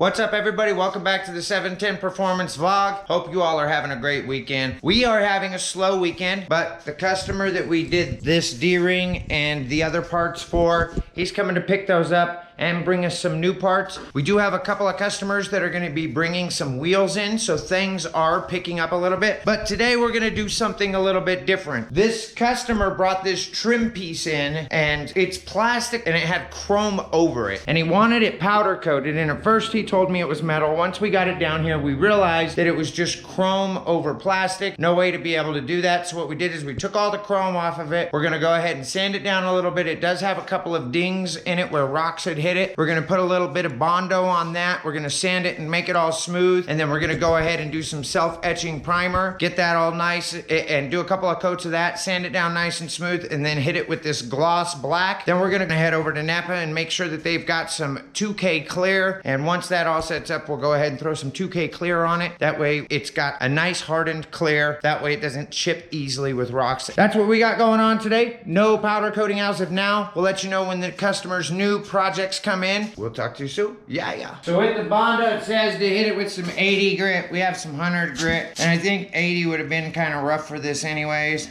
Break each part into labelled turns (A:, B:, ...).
A: What's up, everybody? Welcome back to the 710 Performance Vlog. Hope you all are having a great weekend. We are having a slow weekend, but the customer that we did this D-ring and the other parts for, he's coming to pick those up and bring us some new parts. We do have a couple of customers that are gonna be bringing some wheels in, so things are picking up a little bit. But today we're gonna do something a little bit different. This customer brought this trim piece in, and it's plastic and it had chrome over it. And he wanted it powder coated, and at first he told me it was metal. Once we got it down here, we realized that it was just chrome over plastic. No way to be able to do that. So what we did is we took all the chrome off of it. We're gonna go ahead and sand it down a little bit. It does have a couple of dings in it where rocks had hit it. We're gonna put a little bit of Bondo on that. We're gonna sand it and make it all smooth. And then we're gonna go ahead and do some self-etching primer, get that all nice, and do a couple of coats of that, sand it down nice and smooth, and then hit it with this gloss black. Then we're gonna head over to Napa and make sure that they've got some 2K clear. And once that all sets up, we'll go ahead and throw some 2K clear on it. That way it's got a nice hardened clear. That way it doesn't chip easily with rocks. That's what we got going on today. No powder coating as of now. We'll let you know when the customer's new projects come in. We'll talk to you soon. Yeah. So with the Bondo, it says to hit it with some 80 grit. We have some 100 grit. And I think 80 would have been kind of rough for this anyways.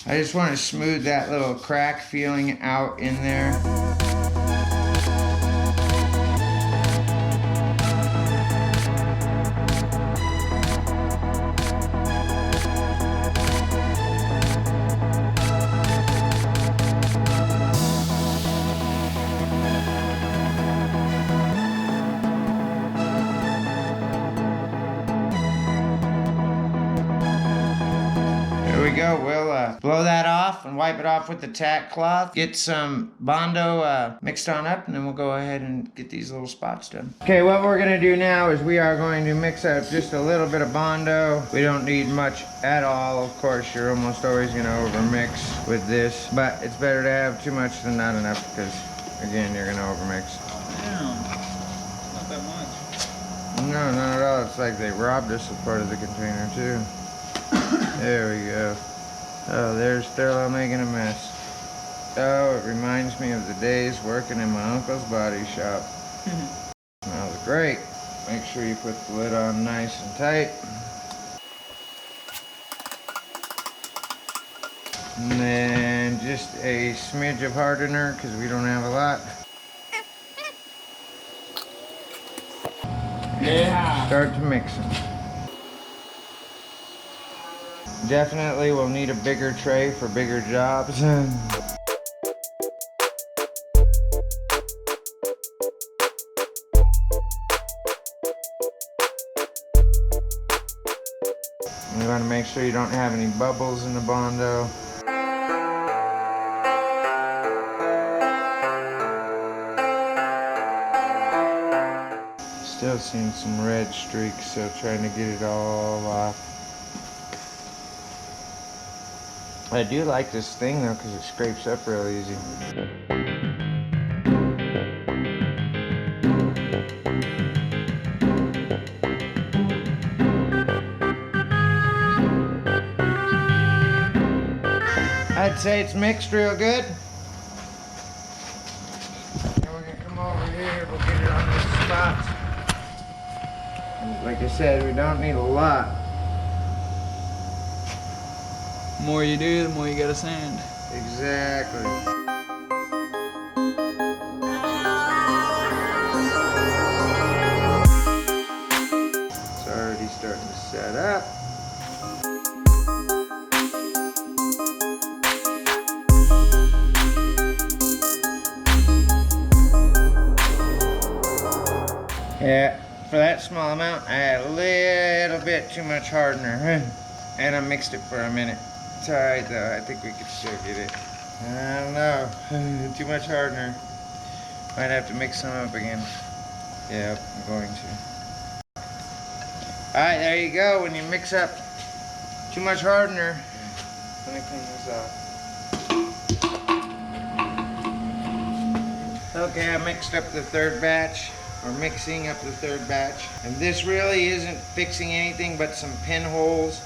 A: I just want to smooth that little crack feeling out in there. Go. We'll blow that off and wipe it off with the tack cloth. Get some Bondo mixed on up, and then we'll go ahead and get these little spots done. Okay, what we're gonna do now is we are going to mix up just a little bit of Bondo. We don't need much at all. Of course, you're almost always gonna overmix with this, but it's better to have too much than not enough, because again, you're gonna overmix.
B: Damn, not that much.
A: No, not at all. It's like they robbed us of part of the container too. There we go. Oh, there's Thurlow making a mess. Oh, it reminds me of the days working in my uncle's body shop. Smells great. Make sure you put the lid on nice and tight. And then just a smidge of hardener, because we don't have a lot.
B: Yeah.
A: Start to mix them. Definitely will need a bigger tray for bigger jobs. We're going to make sure you don't have any bubbles in the Bondo. Still seeing some red streaks, so trying to get it all off. I do like this thing though, because it scrapes up real easy. I'd say it's mixed real good. Now we're gonna come over here, we'll get it on this spot. Like I said, we don't need a lot.
B: The more you do, the more you gotta sand.
A: Exactly. It's already starting to set up. Yeah, for that small amount, I had a little bit too much hardener. And I mixed it for a minute. It's alright though, I think we could still get it. I don't know, too much hardener. Might have to mix some up again. Yep, I'm going to. Alright, there you go. When you mix up too much hardener, let me clean this off. Okay, I mixed up the third batch, or mixing up the third batch. And this really isn't fixing anything but some pinholes.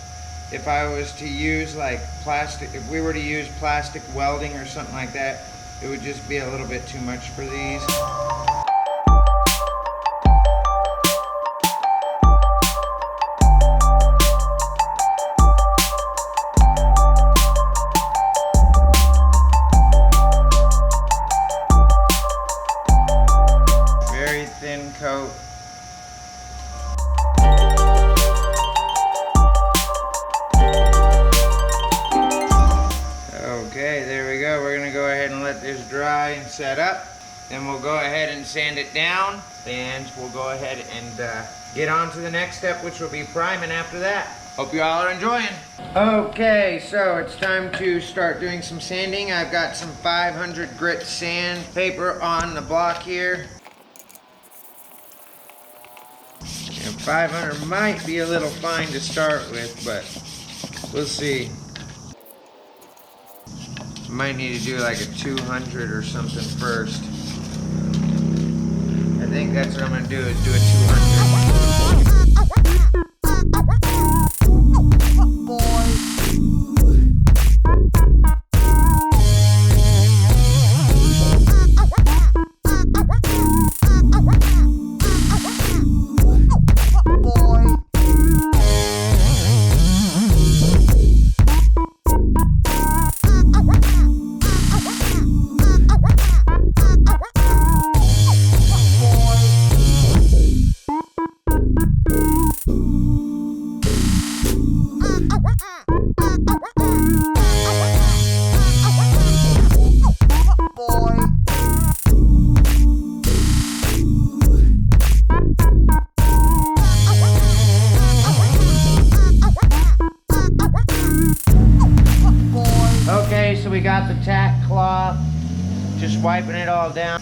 A: If I was to use like plastic, if we were to use plastic welding or something like that, it would just be a little bit too much for these. thin coat. Okay, there we go. We're gonna go ahead and let this dry and set up. Then we'll go ahead and sand it down. And we'll go ahead and get on to the next step, which will be priming after that. Hope you all are enjoying. Okay, so it's time to start doing some sanding. I've got some 500 grit sandpaper on the block here. And 500 might be a little fine to start with, but we'll see. Might need to do like a 200 or something first. I think that's what I'm gonna do, is do a 200. Okay, so we got the tack cloth, just wiping it all down.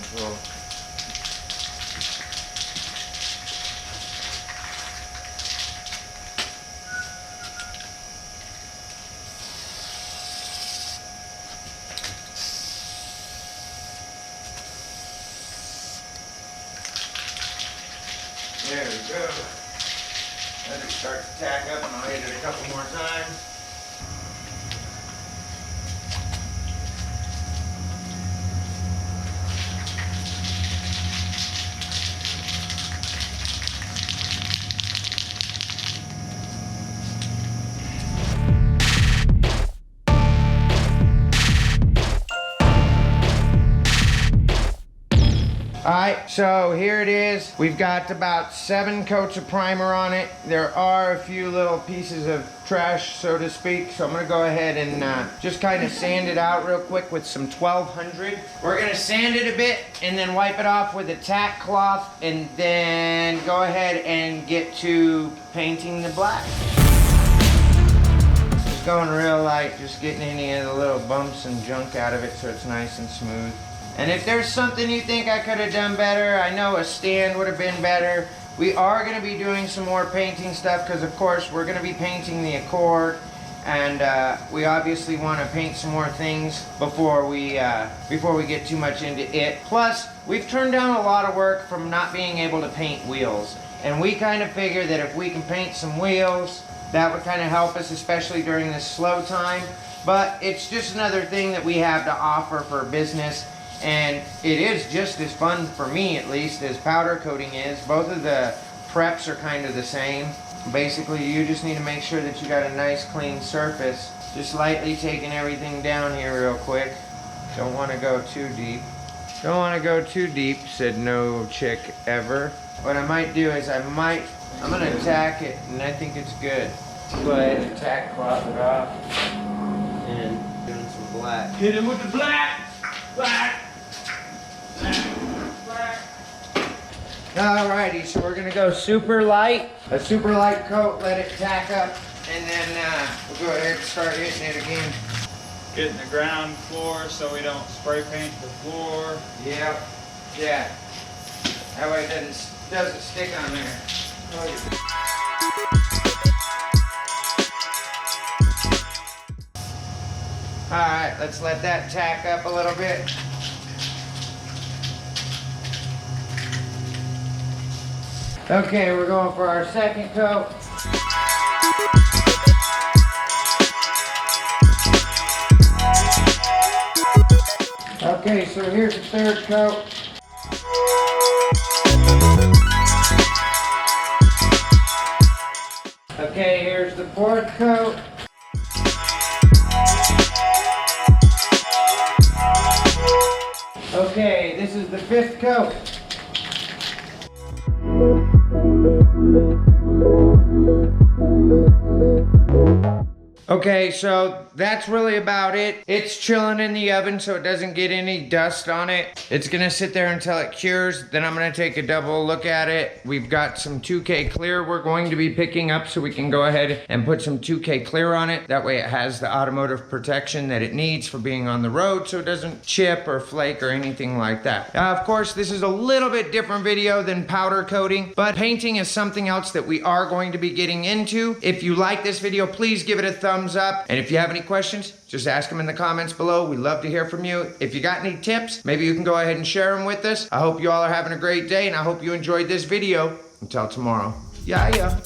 A: There we go. Let it start to tack up, and I'll hit it a couple more times. Alright, so here it is. We've got about 7 coats of primer on it. There are a few little pieces of trash, so to speak, so I'm going to go ahead and just kind of sand it out real quick with some 1200. We're going to sand it a bit and then wipe it off with a tack cloth and then go ahead and get to painting the black. Just going real light, just getting any of the little bumps and junk out of it so it's nice and smooth. And if there's something you think I could have done better, I know a stand would have been better. We are going to be doing some more painting stuff because, of course, we're going to be painting the Accord, and we obviously want to paint some more things before we get too much into it. Plus, we've turned down a lot of work from not being able to paint wheels, and we kind of figure that if we can paint some wheels, that would kind of help us, especially during this slow time. But it's just another thing that we have to offer for business. And it is just as fun, for me at least, as powder coating is. Both of the preps are kind of the same. Basically, you just need to make sure that you got a nice clean surface. Just lightly taking everything down here real quick. Don't want to go too deep. Don't want to go too deep, said no chick ever. What I might do is I'm going to tack it, and I think it's good. Go ahead and tack cloth it off. And doing some black. Hit him with the black! Black! Alrighty, so we're gonna go super light, a super light coat, let it tack up, and then we'll go ahead and start hitting it again.
B: Getting the ground floor so we don't spray paint the floor.
A: Yep, yeah. That way it doesn't stick on there. Alright, let's let that tack up a little bit. Okay, we're going for our second coat. Okay, so here's the third coat. Okay, here's the fourth coat. Okay, this is the fifth coat. Okay, so that's really about it. It's chilling in the oven so it doesn't get any dust on it. It's gonna sit there until it cures. Then I'm gonna take a double look at it. We've got some 2K clear we're going to be picking up, so we can go ahead and put some 2K clear on it. That way it has the automotive protection that it needs for being on the road, so it doesn't chip or flake or anything like that. Of course, this is a little bit different video than powder coating, but painting is something else that we are going to be getting into. If you like this video, please give it a thumbs up. And if you have any questions, just ask them in the comments below. We'd love to hear from you. If you got any tips, maybe you can go ahead and share them with us. I hope you all are having a great day, and I hope you enjoyed this video. Until tomorrow. Yeah.